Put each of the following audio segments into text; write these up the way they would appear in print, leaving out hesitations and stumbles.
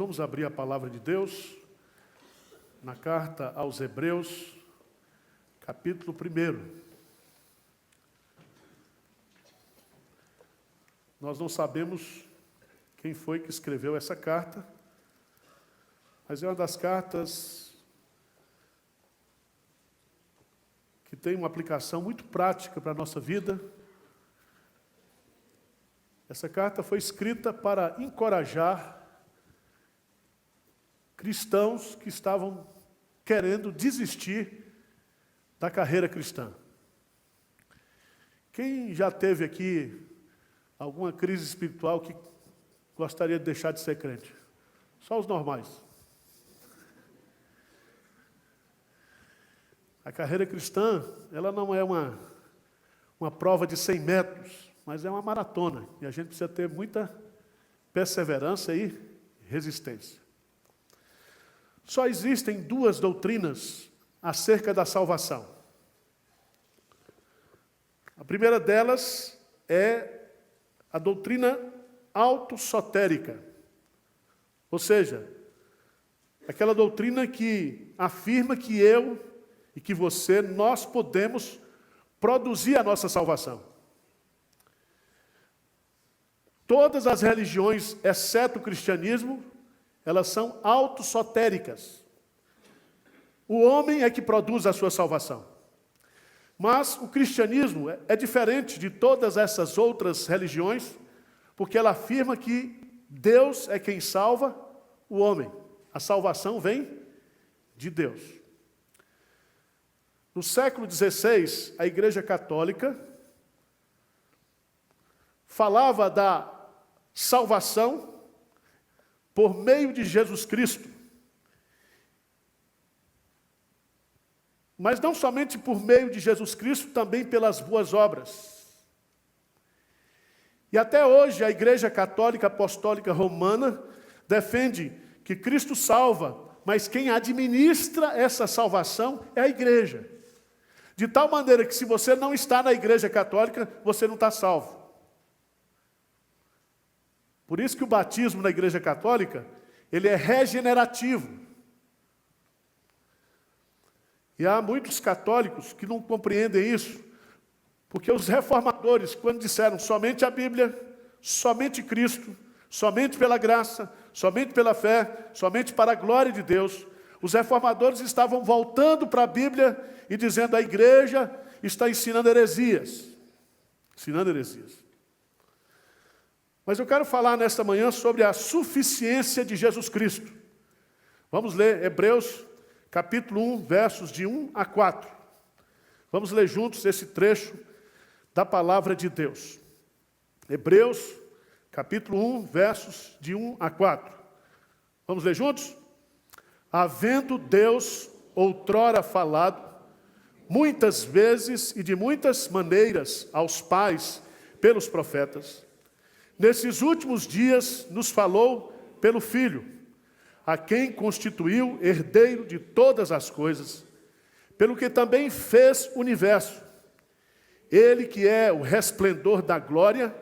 vamos abrir a palavra de Deus na carta aos Hebreus, capítulo 1. Nós não sabemos quem foi que escreveu essa carta, mas é uma das cartas que tem uma aplicação muito prática para a nossa vida. Essa carta foi escrita para encorajar cristãos que estavam querendo desistir da carreira cristã. Quem já teve aqui alguma crise espiritual que gostaria de deixar de ser crente? Só os normais. A carreira cristã, ela não é uma prova de 100 metros, mas é uma maratona. E a gente precisa ter muita perseverança e resistência. Só existem duas doutrinas acerca da salvação. A primeira delas é a doutrina autossotérica. Ou seja, aquela doutrina que afirma que eu e que você, nós podemos produzir a nossa salvação. Todas as religiões, exceto o cristianismo, elas são autossotéricas. O homem é que produz a sua salvação. Mas o cristianismo é diferente de todas essas outras religiões, porque ela afirma que Deus é quem salva o homem. A salvação vem de Deus. No século XVI, a Igreja Católica falava da salvação por meio de Jesus Cristo. Mas não somente por meio de Jesus Cristo, também pelas boas obras. E até hoje a Igreja Católica Apostólica Romana defende que Cristo salva, mas quem administra essa salvação é a igreja. De tal maneira que se você não está na Igreja Católica, você não está salvo. Por isso que o batismo na Igreja Católica, ele é regenerativo. E há muitos católicos que não compreendem isso, porque os reformadores, quando disseram somente a Bíblia, somente Cristo, somente pela graça, somente pela fé, somente para a glória de Deus, os reformadores estavam voltando para a Bíblia e dizendo a igreja está ensinando heresias. Ensinando heresias. Mas eu quero falar nesta manhã sobre a suficiência de Jesus Cristo. Vamos ler Hebreus capítulo 1, versos de 1 a 4. Vamos ler juntos esse trecho da palavra de Deus. Hebreus capítulo 1, versos de 1 a 4. Vamos ler juntos? Havendo Deus outrora falado, muitas vezes e de muitas maneiras aos pais pelos profetas, nesses últimos dias nos falou pelo Filho, a quem constituiu herdeiro de todas as coisas, pelo que também fez o universo. Ele que é o resplendor da glória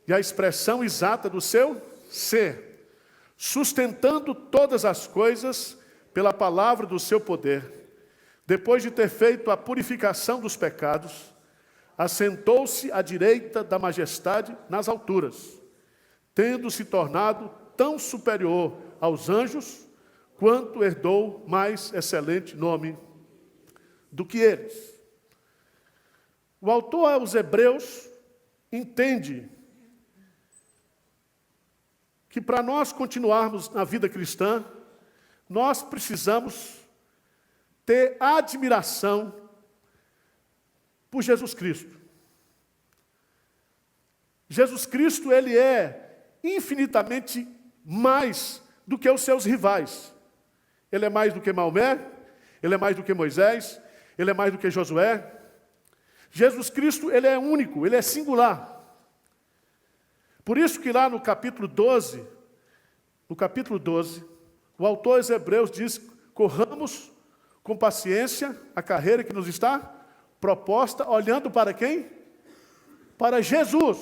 e a expressão exata do seu ser, sustentando todas as coisas pela palavra do seu poder, depois de ter feito a purificação dos pecados, assentou-se à direita da majestade nas alturas, tendo se tornado tão superior aos anjos, quanto herdou mais excelente nome do que eles. O autor aos Hebreus entende que para nós continuarmos na vida cristã, nós precisamos ter admiração por Jesus Cristo. Jesus Cristo, ele é infinitamente mais do que os seus rivais. Ele é mais do que Maomé, ele é mais do que Moisés, ele é mais do que Josué. Jesus Cristo, ele é único, ele é singular. Por isso que lá no capítulo 12, o autor aos Hebreus diz, corramos com paciência a carreira que nos está proposta, olhando para quem? Para Jesus.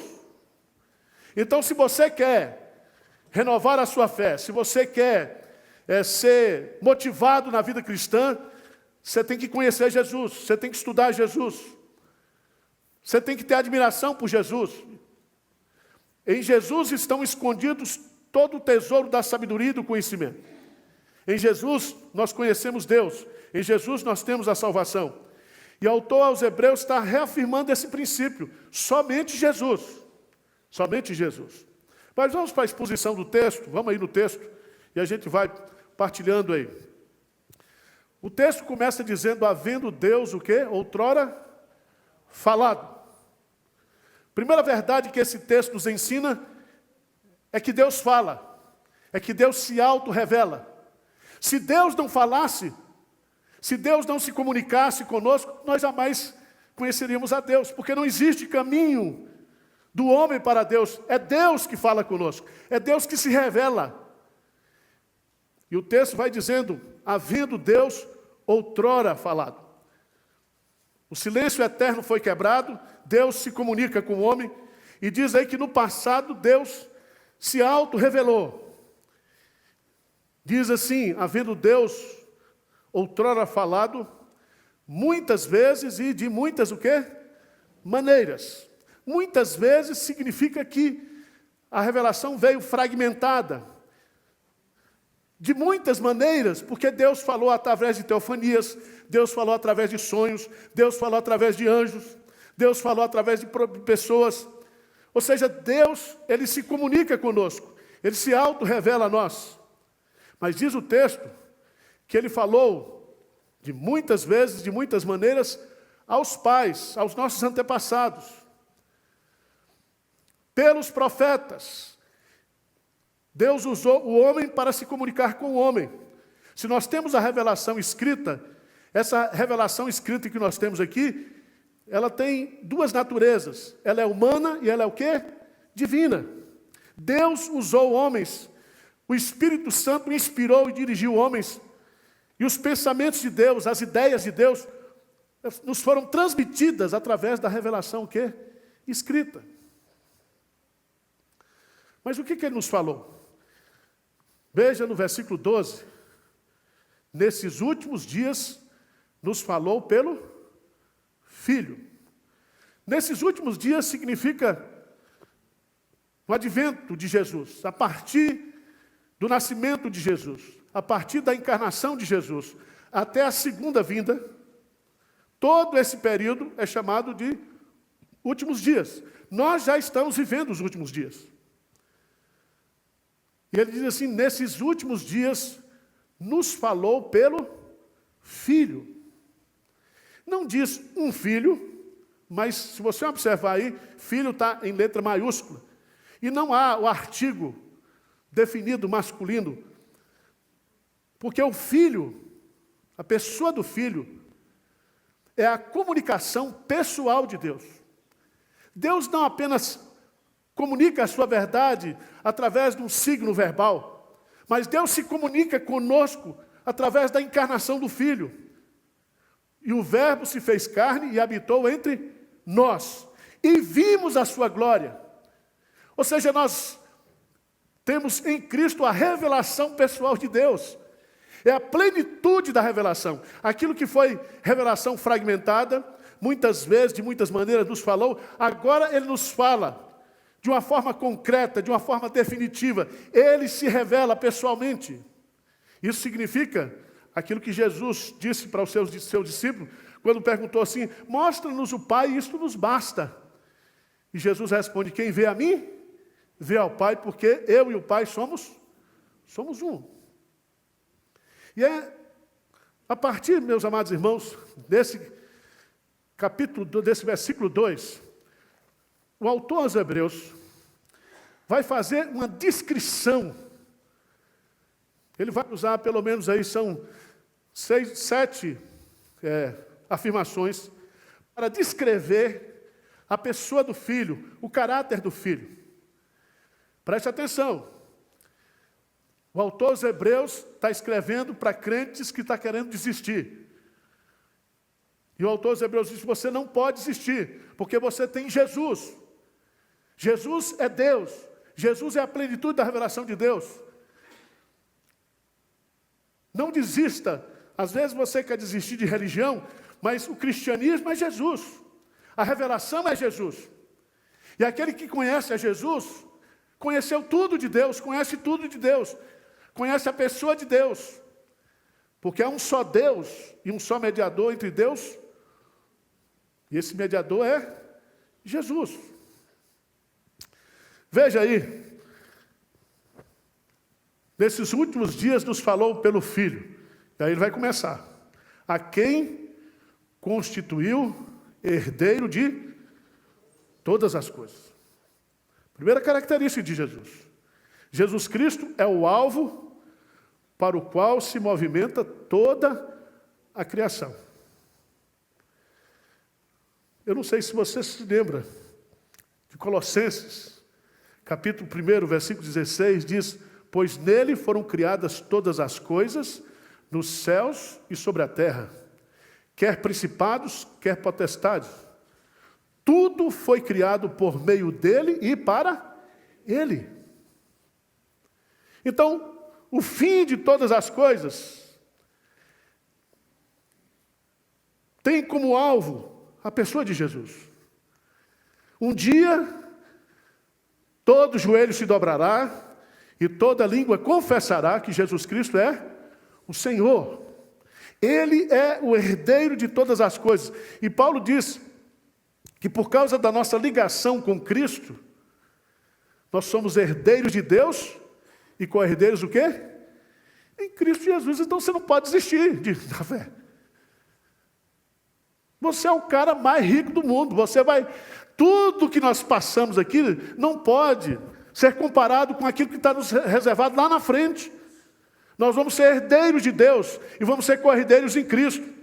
Então, se você quer renovar a sua fé, se você quer ser motivado na vida cristã, você tem que conhecer Jesus, você tem que estudar Jesus, você tem que ter admiração por Jesus. Em Jesus estão escondidos todo o tesouro da sabedoria e do conhecimento. Em Jesus nós conhecemos Deus, em Jesus nós temos a salvação. E o autor aos Hebreus está reafirmando esse princípio, somente Jesus, somente Jesus. Mas vamos para a exposição do texto, vamos aí no texto, e a gente vai partilhando aí. O texto começa dizendo, havendo Deus o quê? Outrora falado. Primeira verdade que esse texto nos ensina é que Deus fala, é que Deus se auto-revela. Se Deus não falasse, se Deus não se comunicasse conosco, nós jamais conheceríamos a Deus, porque não existe caminho do homem para Deus, é Deus que fala conosco, é Deus que se revela. E o texto vai dizendo, havendo Deus outrora falado. O silêncio eterno foi quebrado, Deus se comunica com o homem, e diz aí que no passado Deus se auto-revelou. Diz assim, havendo Deus outrora falado, muitas vezes e de muitas o quê? Maneiras. Muitas vezes significa que a revelação veio fragmentada. De muitas maneiras, porque Deus falou através de teofanias, Deus falou através de sonhos, Deus falou através de anjos, Deus falou através de pessoas. Ou seja, Deus, Ele se comunica conosco, Ele se auto-revela a nós. Mas diz o texto que Ele falou de muitas vezes, de muitas maneiras, aos pais, aos nossos antepassados, pelos profetas. Deus usou o homem para se comunicar com o homem. Se nós temos a revelação escrita, essa revelação escrita que nós temos aqui, ela tem duas naturezas. Ela é humana e ela é o quê? Divina. Deus usou homens. O Espírito Santo inspirou e dirigiu homens. E os pensamentos de Deus, as ideias de Deus, nos foram transmitidas através da revelação o quê? Escrita. Mas o que Ele nos falou? Veja no versículo 12. Nesses últimos dias, nos falou pelo Filho. Nesses últimos dias significa o advento de Jesus, a partir do nascimento de Jesus, a partir da encarnação de Jesus, até a segunda vinda, todo esse período é chamado de últimos dias. Nós já estamos vivendo os últimos dias. E ele diz assim, nesses últimos dias, nos falou pelo Filho. Não diz um filho, mas se você observar aí, filho está em letra maiúscula. E não há o artigo definido masculino. Porque o filho, a pessoa do filho, é a comunicação pessoal de Deus. Deus não apenas comunica a sua verdade através de um signo verbal, mas Deus se comunica conosco através da encarnação do Filho. E o Verbo se fez carne e habitou entre nós. E vimos a sua glória. Ou seja, nós temos em Cristo a revelação pessoal de Deus. É a plenitude da revelação. Aquilo que foi revelação fragmentada, muitas vezes, de muitas maneiras, nos falou, agora Ele nos fala de uma forma concreta, de uma forma definitiva. Ele se revela pessoalmente. Isso significa aquilo que Jesus disse para os seus discípulos, quando perguntou assim, mostra-nos o Pai e isto nos basta. E Jesus responde, quem vê a mim, vê ao Pai, porque eu e o Pai somos um. E é a partir, meus amados irmãos, desse capítulo, desse versículo 2, o autor aos Hebreus vai fazer uma descrição. Ele vai usar pelo menos aí, são 7 afirmações, para descrever a pessoa do Filho, o caráter do Filho. Preste atenção. O autor aos Hebreus está escrevendo para crentes que estão querendo desistir. E o autor aos Hebreus diz, você não pode desistir, porque você tem Jesus. Jesus é Deus. Jesus é a plenitude da revelação de Deus. Não desista. Às vezes você quer desistir de religião, mas o cristianismo é Jesus. A revelação é Jesus. E aquele que conhece a Jesus, conheceu tudo de Deus, conhece tudo de Deus, conhece a pessoa de Deus. Porque há um só Deus e um só mediador entre Deus, e esse mediador é Jesus. Veja aí, nesses últimos dias nos falou pelo Filho, e aí ele vai começar, a quem constituiu herdeiro de todas as coisas. Primeira característica de Jesus. Jesus Cristo é o alvo para o qual se movimenta toda a criação. Eu não sei se você se lembra de Colossenses, capítulo 1, versículo 16, diz: pois nele foram criadas todas as coisas, nos céus e sobre a terra, quer principados, quer potestades. Tudo foi criado por meio dele e para ele. Então, o fim de todas as coisas tem como alvo a pessoa de Jesus. Um dia, todo joelho se dobrará e toda língua confessará que Jesus Cristo é o Senhor. Ele é o herdeiro de todas as coisas. E Paulo diz que por causa da nossa ligação com Cristo, nós somos herdeiros de Deus e co-herdeiros do quê? Em Cristo Jesus. Então você não pode desistir da fé. Você é o cara mais rico do mundo. Tudo que nós passamos aqui não pode ser comparado com aquilo que está nos reservado lá na frente. Nós vamos ser herdeiros de Deus e vamos ser co-herdeiros em Cristo.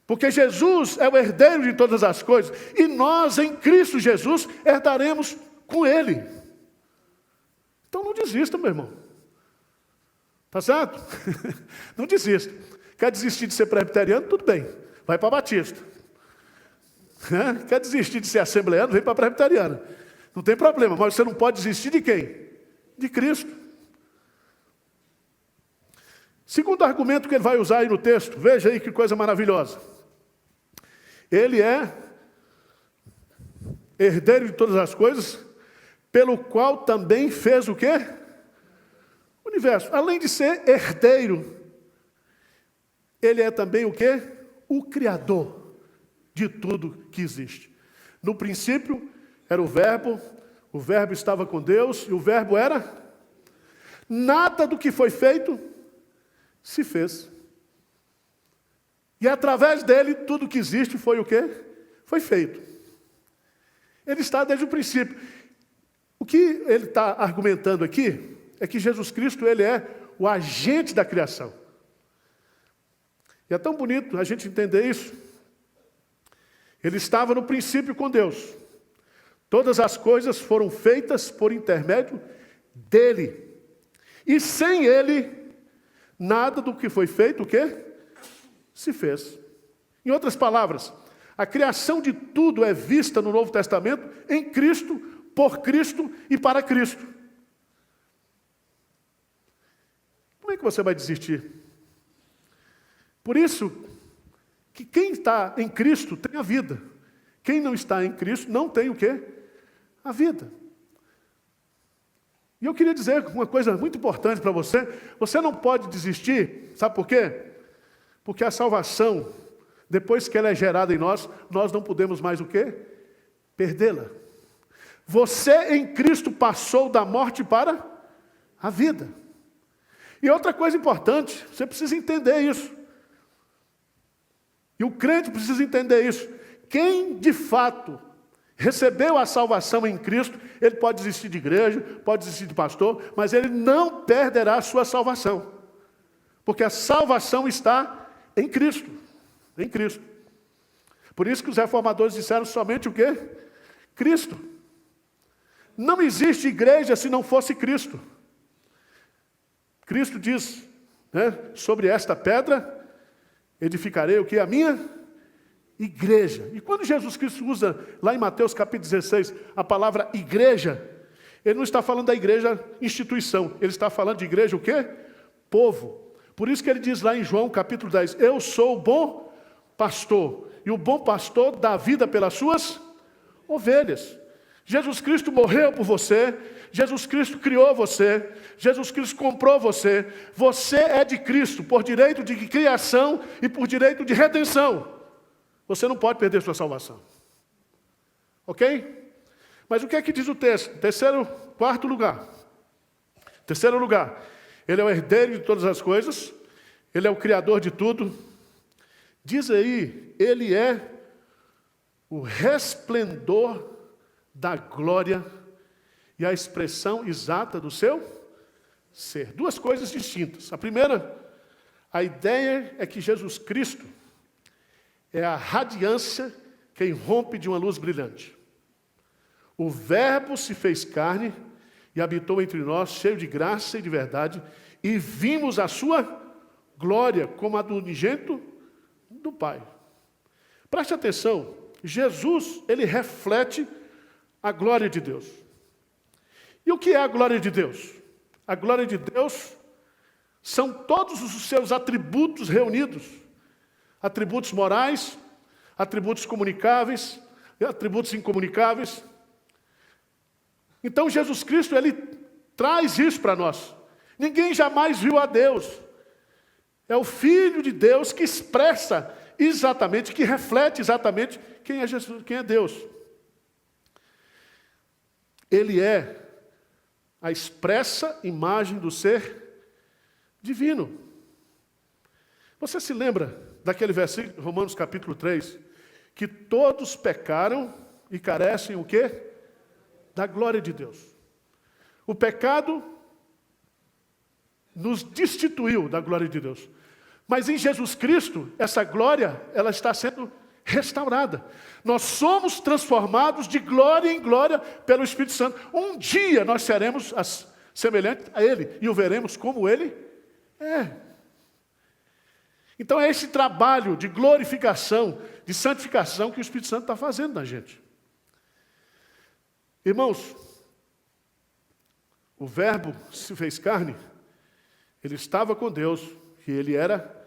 Porque Jesus é o herdeiro de todas as coisas. E nós, em Cristo Jesus, herdaremos com Ele. Então não desista, meu irmão. Tá certo? Não desista. Quer desistir de ser presbiteriano? Tudo bem. Vai para Batista. Quer desistir de ser assembleano? Vem para presbiteriana. Não tem problema. Mas você não pode desistir de quem? De Cristo. Segundo argumento que ele vai usar aí no texto, veja aí que coisa maravilhosa. Ele é herdeiro de todas as coisas, pelo qual também fez o quê? O universo. Além de ser herdeiro, ele é também o quê? O criador de tudo que existe. No princípio era o verbo estava com Deus, e o verbo era nada do que foi feito se fez. E através dele, tudo que existe foi o quê? Foi feito. Ele está desde o princípio. O que ele está argumentando aqui é que Jesus Cristo, ele é o agente da criação. E é tão bonito a gente entender isso. Ele estava no princípio com Deus. Todas as coisas foram feitas por intermédio dele. E sem ele, nada do que foi feito, o quê? Se fez. Em outras palavras, a criação de tudo é vista no Novo Testamento em Cristo, por Cristo e para Cristo. Como é que você vai desistir? Por isso, que quem está em Cristo tem a vida. Quem não está em Cristo não tem o quê? A vida. E eu queria dizer uma coisa muito importante para você. Você não pode desistir, sabe por quê? Porque a salvação, depois que ela é gerada em nós, nós não podemos mais o quê? Perdê-la. Você em Cristo passou da morte para a vida. E outra coisa importante, você precisa entender isso. E o crente precisa entender isso. Quem de fato recebeu a salvação em Cristo, ele pode desistir de igreja, pode desistir de pastor, mas ele não perderá a sua salvação. Porque a salvação está em Cristo. Em Cristo. Por isso que os reformadores disseram somente o quê? Cristo. Não existe igreja se não fosse Cristo. Cristo diz, né, sobre esta pedra edificarei o que? A minha igreja. E quando Jesus Cristo usa, lá em Mateus capítulo 16, a palavra igreja, Ele não está falando da igreja instituição, ele está falando de igreja o quê? Povo. Por isso que ele diz lá em João capítulo 10, eu sou o bom pastor, e o bom pastor dá vida pelas suas ovelhas. Jesus Cristo morreu por você, Jesus Cristo criou você, Jesus Cristo comprou você, você é de Cristo por direito de criação e por direito de redenção. Você não pode perder sua salvação. Ok? Mas o que é que diz o texto? Quarto lugar. Terceiro lugar. Ele é o herdeiro de todas as coisas. Ele é o criador de tudo. Diz aí, ele é o resplendor da glória e a expressão exata do seu ser. Duas coisas distintas. A primeira, a ideia é que Jesus Cristo é a radiância que irrompe de uma luz brilhante. O Verbo se fez carne e habitou entre nós, cheio de graça e de verdade, e vimos a sua glória como a do unigênito do Pai. Preste atenção, Jesus, ele reflete a glória de Deus. E o que é a glória de Deus? A glória de Deus são todos os seus atributos reunidos. Atributos morais, atributos comunicáveis, atributos incomunicáveis. Então Jesus Cristo, ele traz isso para nós. Ninguém jamais viu a Deus. É o Filho de Deus que expressa exatamente, que reflete exatamente quem é Jesus, quem é Deus. Ele é a expressa imagem do ser divino. Você se lembra daquele versículo, Romanos capítulo 3, que todos pecaram e carecem o quê? Da glória de Deus. O pecado nos destituiu da glória de Deus. Mas em Jesus Cristo, essa glória, ela está sendo restaurada. Nós somos transformados de glória em glória pelo Espírito Santo. Um dia nós seremos semelhantes a Ele e o veremos como Ele é. Então é esse trabalho de glorificação, de santificação que o Espírito Santo está fazendo na gente. Irmãos, o Verbo se fez carne, ele estava com Deus e ele era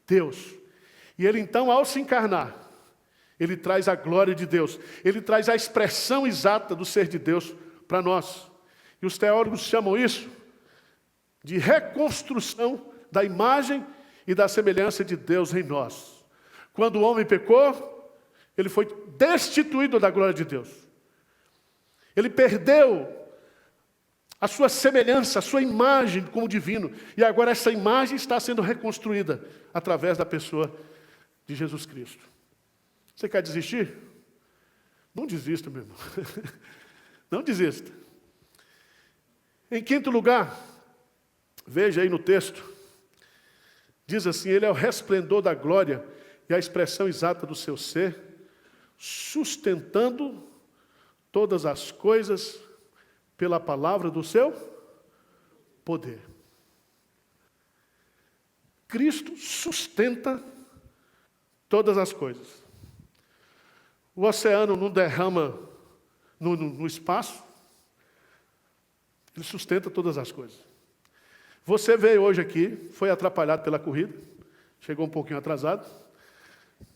Deus. E ele então, ao se encarnar, ele traz a glória de Deus, ele traz a expressão exata do ser de Deus para nós. E os teólogos chamam isso de reconstrução da imagem e da semelhança de Deus em nós. Quando o homem pecou, ele foi destituído da glória de Deus. Ele perdeu a sua semelhança, a sua imagem como divino. E agora essa imagem está sendo reconstruída através da pessoa de Jesus Cristo. Você quer desistir? Não desista, meu irmão. Não desista. Em quinto lugar, veja aí no texto, diz assim, ele é o resplendor da glória e a expressão exata do seu ser, sustentando todas as coisas pela palavra do seu poder. Cristo sustenta todas as coisas. O oceano não derrama no espaço, ele sustenta todas as coisas. Você veio hoje aqui, foi atrapalhado pela corrida, chegou um pouquinho atrasado,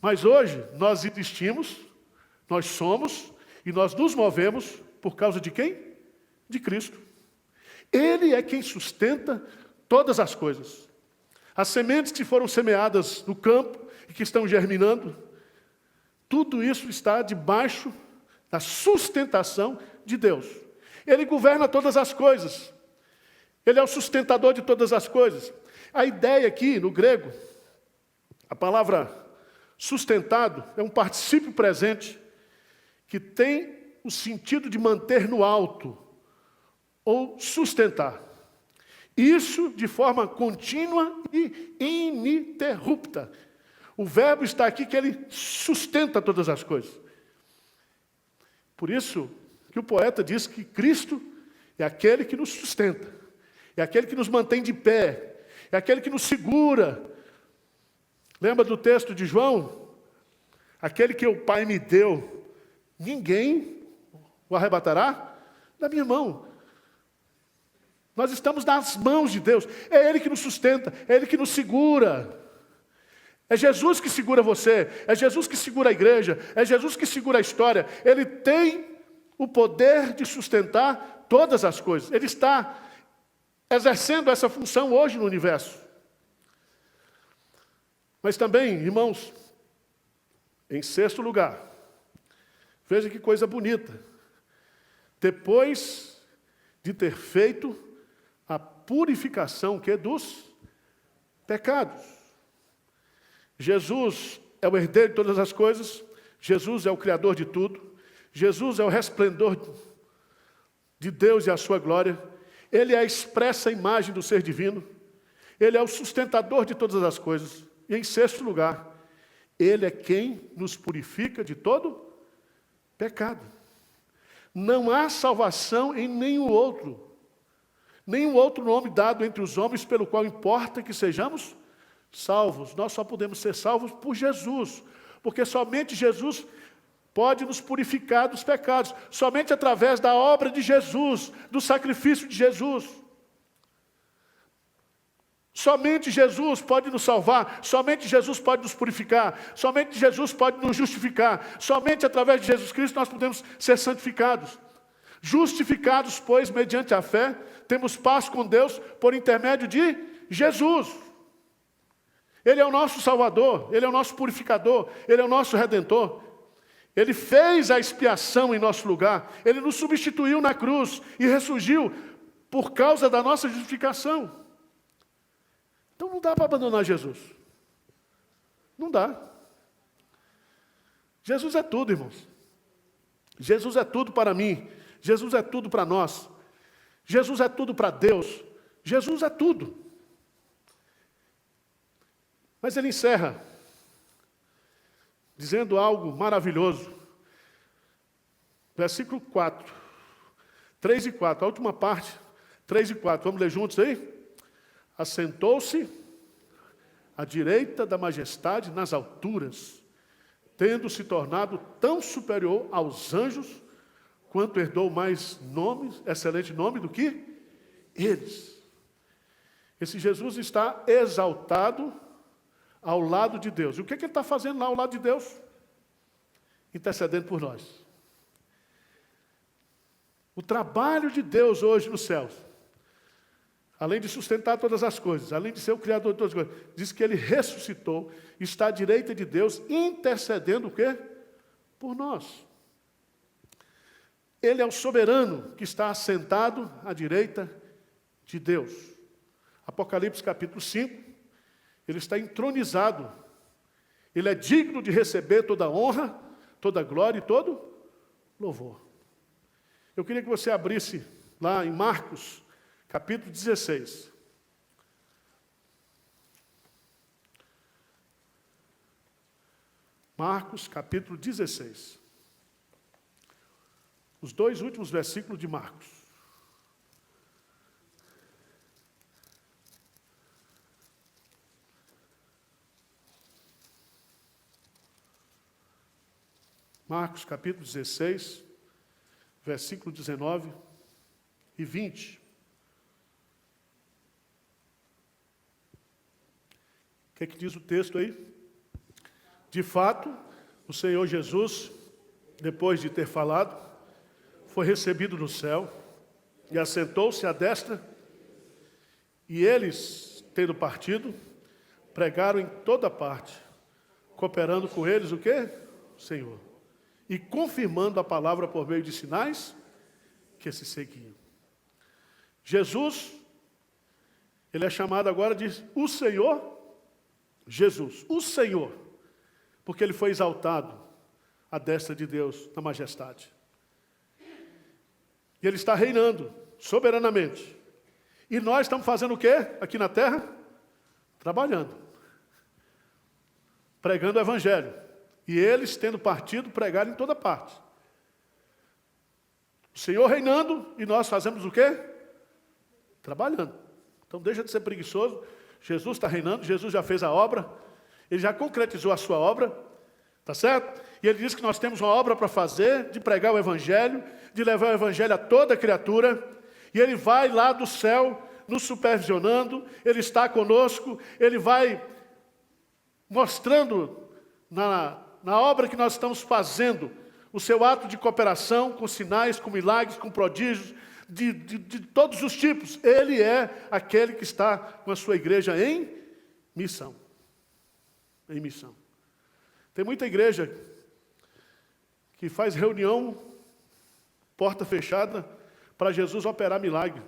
mas hoje nós existimos, nós somos e nós nos movemos por causa de quem? De Cristo. Ele é quem sustenta todas as coisas. As sementes que foram semeadas no campo e que estão germinando, tudo isso está debaixo da sustentação de Deus. Ele governa todas as coisas. Ele é o sustentador de todas as coisas. A ideia aqui, no grego, a palavra sustentado é um particípio presente que tem o sentido de manter no alto ou sustentar. Isso de forma contínua e ininterrupta. O verbo está aqui que ele sustenta todas as coisas. Por isso que o poeta diz que Cristo é aquele que nos sustenta, é aquele que nos mantém de pé, é aquele que nos segura. Lembra do texto de João? Aquele que o Pai me deu, ninguém o arrebatará da minha mão. Nós estamos nas mãos de Deus. É Ele que nos sustenta, é Ele que nos segura. É Jesus que segura você, é Jesus que segura a igreja, é Jesus que segura a história. Ele tem o poder de sustentar todas as coisas. Ele está exercendo essa função hoje no universo. Mas também, irmãos, em sexto lugar, veja que coisa bonita. Depois de ter feito a purificação dos pecados. Jesus é o herdeiro de todas as coisas, Jesus é o Criador de tudo, Jesus é o resplendor de Deus e a sua glória, Ele é a expressa imagem do ser divino, Ele é o sustentador de todas as coisas. E em sexto lugar, Ele é quem nos purifica de todo pecado. Não há salvação em nenhum outro nome dado entre os homens pelo qual importa que sejamos salvos. Nós só podemos ser salvos por Jesus, porque somente Jesus pode nos purificar dos pecados, somente através da obra de Jesus, do sacrifício de Jesus. Somente Jesus pode nos salvar, somente Jesus pode nos purificar, somente Jesus pode nos justificar, somente através de Jesus Cristo nós podemos ser santificados. Justificados, pois, mediante a fé, temos paz com Deus por intermédio de Jesus. Ele é o nosso Salvador, Ele é o nosso purificador, Ele é o nosso Redentor. Ele fez a expiação em nosso lugar, Ele nos substituiu na cruz e ressurgiu por causa da nossa justificação. Então não dá para abandonar Jesus. Não dá. Jesus é tudo, irmãos. Jesus é tudo para mim. Jesus é tudo para nós. Jesus é tudo para Deus. Jesus é tudo. Mas ele encerra dizendo algo maravilhoso. Versículo 4. 3 e 4, a última parte. 3 e 4, vamos ler juntos aí? Assentou-se à direita da majestade nas alturas, tendo se tornado tão superior aos anjos, quanto herdou mais nomes, excelente nome do que eles. Esse Jesus está exaltado ao lado de Deus. E o que ele está fazendo lá ao lado de Deus? Intercedendo por nós. O trabalho de Deus hoje nos céus, além de sustentar todas as coisas, além de ser o Criador de todas as coisas, diz que Ele ressuscitou, está à direita de Deus, intercedendo o quê? Por nós. Ele é o soberano que está assentado à direita de Deus. Apocalipse capítulo 5, Ele está entronizado. Ele é digno de receber toda honra, toda glória e todo louvor. Eu queria que você abrisse lá em Marcos, capítulo 16. Marcos, capítulo 16. Os dois últimos versículos de Marcos. Marcos, capítulo 16, versículo 19 e 20. O que diz o texto aí? De fato, o Senhor Jesus, depois de ter falado, foi recebido no céu e assentou-se à destra, e eles, tendo partido, pregaram em toda parte, cooperando com eles o quê? O Senhor. E confirmando a palavra por meio de sinais que se seguiam. Jesus, ele é chamado agora de o Senhor Jesus, o Senhor, porque ele foi exaltado à destra de Deus na majestade. E ele está reinando soberanamente. E nós estamos fazendo o quê aqui na terra? Trabalhando. Pregando o Evangelho. E eles, tendo partido, pregaram em toda parte. O Senhor reinando e nós fazemos o quê? Trabalhando. Então deixa de ser preguiçoso. Jesus está reinando, Jesus já fez a obra, Ele já concretizou a sua obra, tá certo? E Ele diz que nós temos uma obra para fazer, de pregar o Evangelho, de levar o Evangelho a toda criatura. e Ele vai lá do céu nos supervisionando, Ele está conosco, Ele vai mostrando na obra que nós estamos fazendo, o seu ato de cooperação, com sinais, com milagres, com prodígios, de todos os tipos. Ele é aquele que está com a sua igreja em missão. Em missão. Tem muita igreja que faz reunião, porta fechada, para Jesus operar milagre.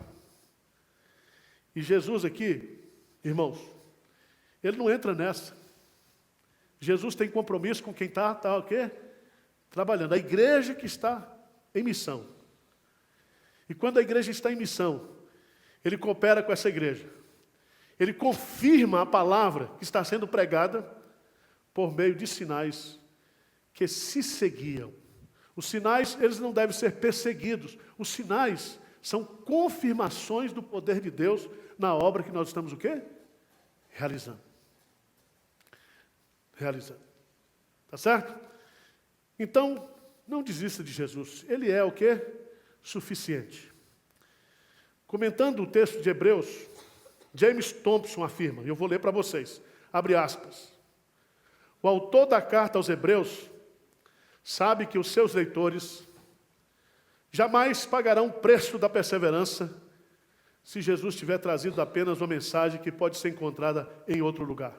E Jesus aqui, irmãos, Ele não entra nessa. Jesus tem compromisso com quem está o quê? Trabalhando. A igreja que está em missão. E quando a igreja está em missão, Ele coopera com essa igreja. Ele confirma a palavra que está sendo pregada por meio de sinais que se seguiam. Os sinais, eles não devem ser perseguidos. Os sinais são confirmações do poder de Deus na obra que nós estamos o quê? Realizando. Realizando. Tá certo? Então, não desista de Jesus. Ele é o quê? Suficiente. Comentando o texto de Hebreus, James Thompson afirma, e eu vou ler para vocês, abre aspas. O autor da carta aos Hebreus sabe que os seus leitores jamais pagarão o preço da perseverança se Jesus tiver trazido apenas uma mensagem que pode ser encontrada em outro lugar.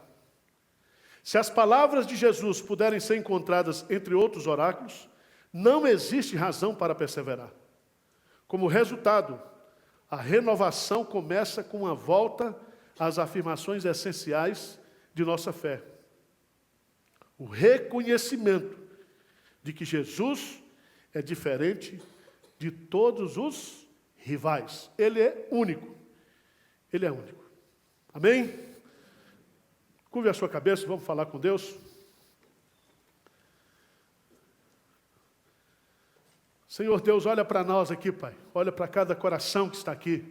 Se as palavras de Jesus puderem ser encontradas entre outros oráculos, não existe razão para perseverar. Como resultado, a renovação começa com a volta às afirmações essenciais de nossa fé. O reconhecimento de que Jesus é diferente de todos os rivais. Ele é único. Ele é único. Amém? Curve a sua cabeça, vamos falar com Deus. Senhor Deus, olha para nós aqui, Pai. Olha para cada coração que está aqui.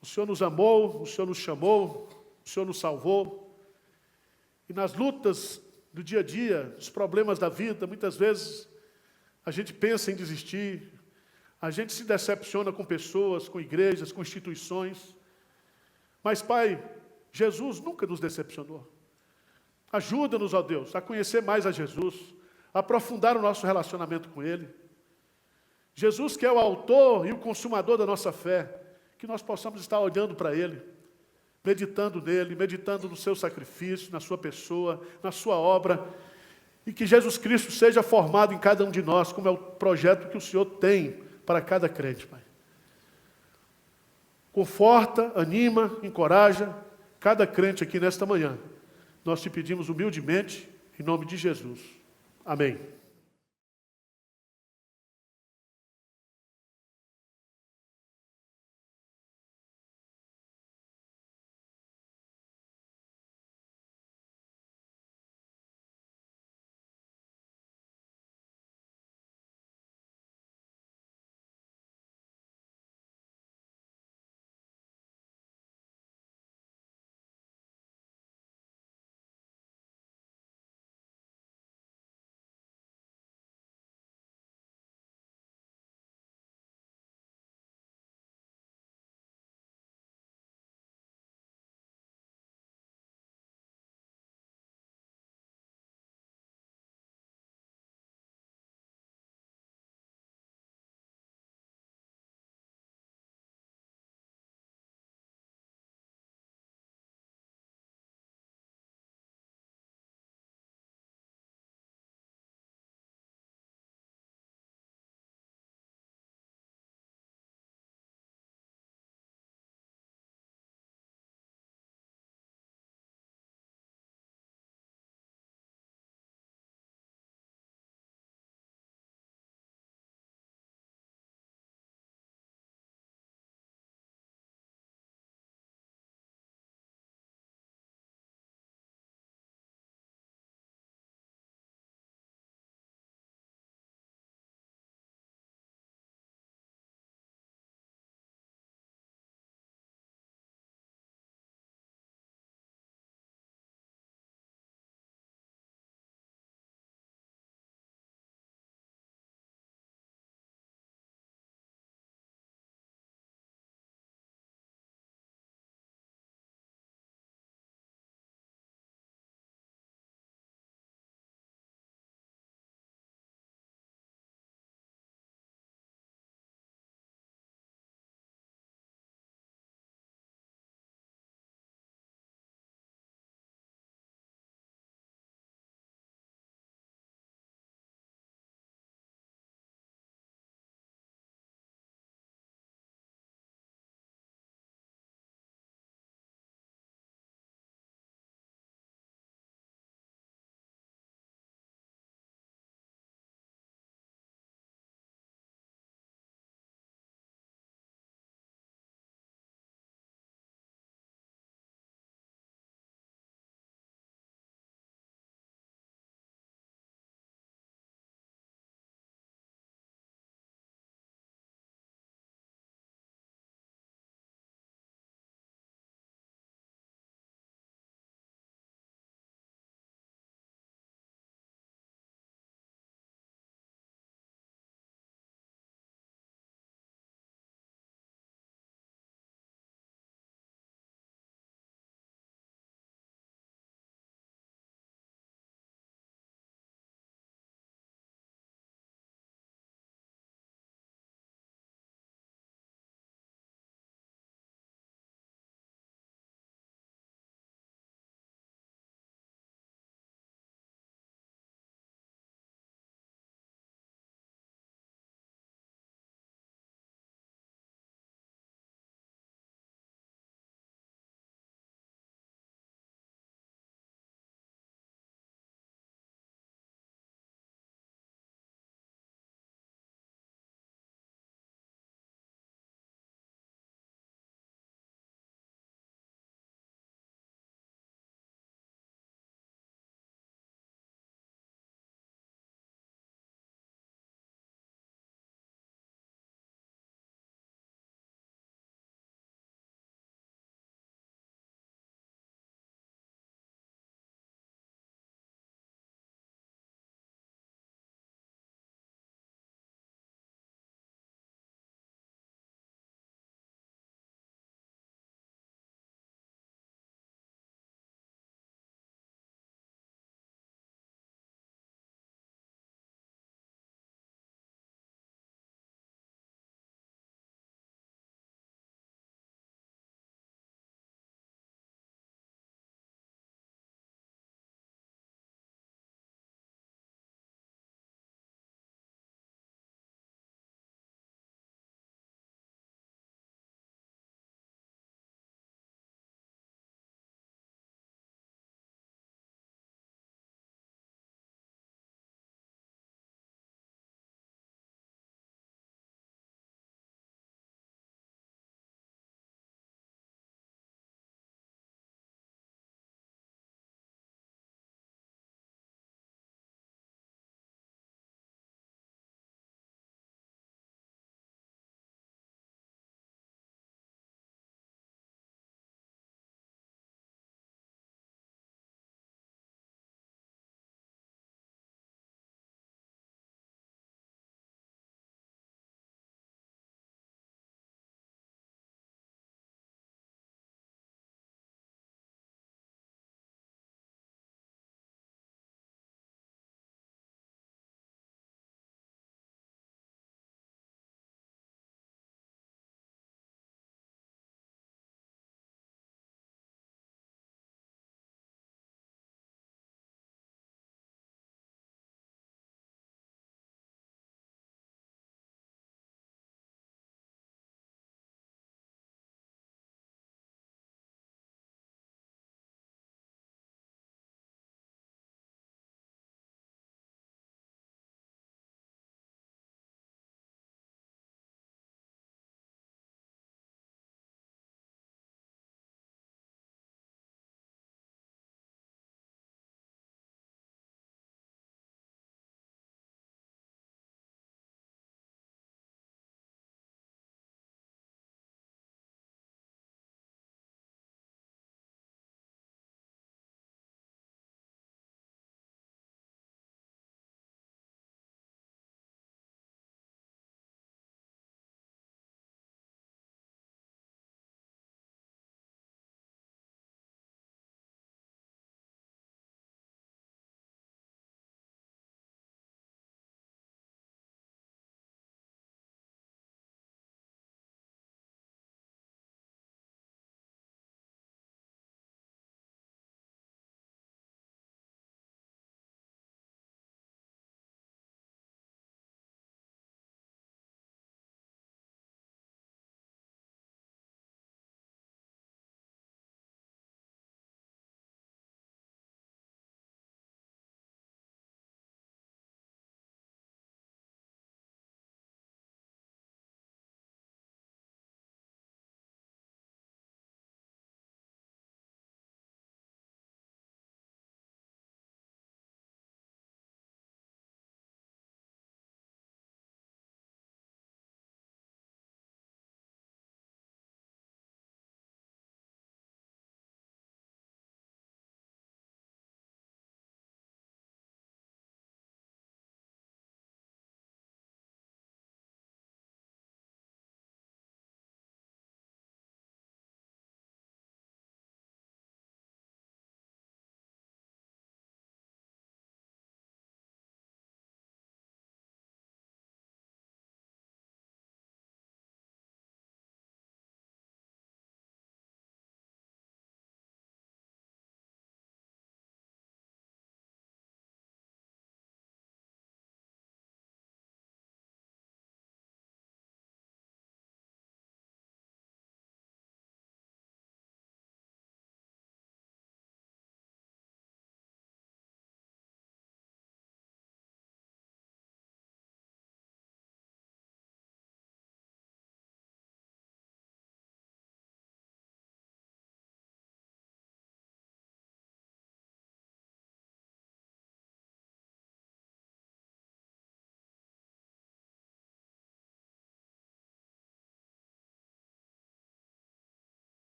O Senhor nos amou, o Senhor nos chamou, o Senhor nos salvou. E nas lutas do dia a dia, os problemas da vida, muitas vezes a gente pensa em desistir, a gente se decepciona com pessoas, com igrejas, com instituições. Mas, Pai, Jesus nunca nos decepcionou. Ajuda-nos, ó Deus, a conhecer mais a Jesus, a aprofundar o nosso relacionamento com Ele. Jesus, que é o autor e o consumador da nossa fé, que nós possamos estar olhando para Ele, meditando nele, meditando no seu sacrifício, na sua pessoa, na sua obra, e que Jesus Cristo seja formado em cada um de nós, como é o projeto que o Senhor tem para cada crente, Pai. Conforta, anima, encoraja cada crente aqui nesta manhã. Nós te pedimos humildemente, em nome de Jesus. Amém.